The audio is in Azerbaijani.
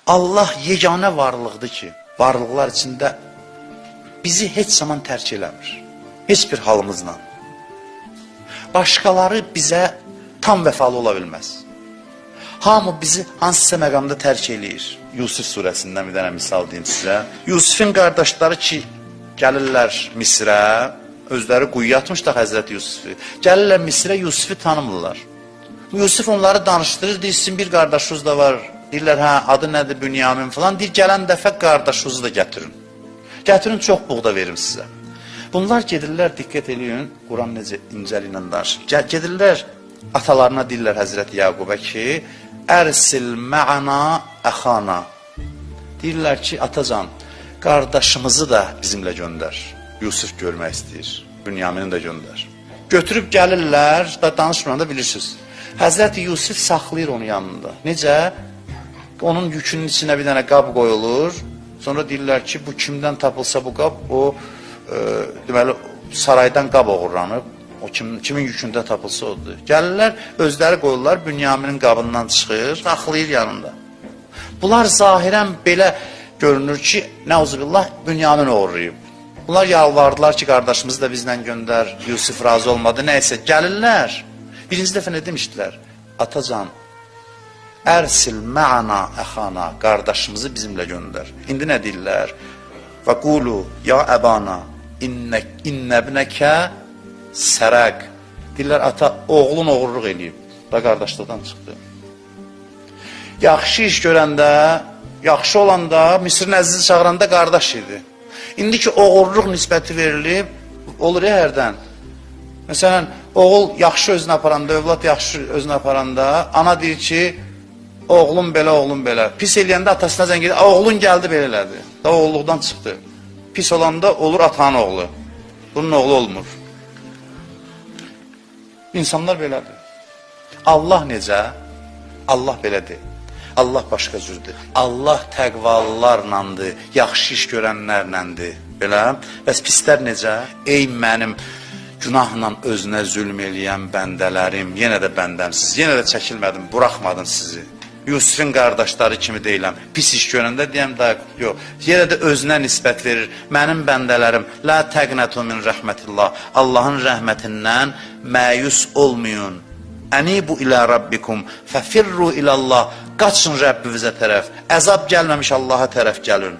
Allah yeganə varlıqdır ki, varlıqlar içində bizi heç zaman tərk eləmir. Heç bir halımızla. Başqaları bizə tam vəfalı ola bilməz. Hamı bizi hansısa məqamda tərk eləyir. Yusuf surəsindən bir dənə misal deyim sizə. Yusufun qardaşları ki, gəlirlər Misrə, özləri quyuya atmış da Həzrət Yusufu. Gəlirlər Misrə, Yusufu tanımırlar. Yusuf onları danışdırır, deyir, sizin bir qardaşınız da var. Deyirlər, hə, adı nədir, Bünyamin falan. Deyir, gələn dəfə qardaşınızı da gətirin. Gətirin, çox buğda verim sizə. Bunlar gedirlər, diqqət eləyin, Quran necə incəli ilə danışır. Gedirlər, atalarına deyirlər Həzrəti Yaqubə ki, ərsil mə'ana əxana. Deyirlər ki, atacan, qardaşımızı da bizimlə göndər. Yusuf görmək istəyir, Bünyamini də göndər. Götürüb gəlirlər, da danışmıranda bilirsiniz. Həzrəti Yusuf saxlayır onun yanında. Necə? Onun yükünün içinə bir dənə qab qoyulur. Sonra deyirlər ki, bu kimdən tapılsa bu qab, o deməli, saraydan qab oğurlanıb. O kimin yükündə tapılsa odur. Gəlirlər, özləri qoyurlar, Bünyaminin qabından çıxır, saxlayır yanında. Bunlar zahirən belə görünür ki, nəuzubillah, Bünyamin oğurlayıb. Bunlar yalvardılar ki, qardaşımızı da bizlə göndər, Yusuf razı olmadı, nəysə. Gəlirlər, birinci dəfə nə demişdilər? Atacan, ərsil mə'ana əxana, qardaşımızı bizimlə göndər. İndi nə deyirlər? Və qulu, ya əbana, innəbnəkə sərəq. Deyirlər, ata, oğlun oğurluq eləyib. Da qardaşlıqdan çıxdı. Yaxşı iş görəndə, yaxşı olanda, Misrin əzizi çağıranda qardaş idi. İndi ki, oğurluq nisbəti verilib, olur ya hərdən. Məsələn, oğul yaxşı özünü aparanda, övlad yaxşı özünü aparanda, ana deyir ki, oğlum belə, oğlum belə. Pis eləyəndə atasına zəng edir, oğlun gəldi belə elədi. Da oğulluqdan çıxdı. Pis olanda olur atanın oğlu. Bunun oğlu olmur. İnsanlar belədir. Allah necə? Allah belədir. Allah başqa cürdür. Allah təqvalılarlandır, yaxşı iş görənlərləndir. Belə. Bəs pislər necə? Ey mənim günahla özünə zülm eləyən bəndələrim, yenə də bəndəmsiz, yenə də çəkilmədim, buraxmadım sizi. Yusufun qardaşları kimi deyiləm. Pis iş görəndə deyəm, yox. Yenə də özünə nisbət verir. Mənim bəndələrim, la təqnətu min rəhmətillah. Allahın rəhmətindən məyus olmayın. Ənibu ilə Rabbikum, fəfirru ilallah. Qaçın Rəbbinizə tərəf. Əzab gəlməmiş Allaha tərəf gəlin.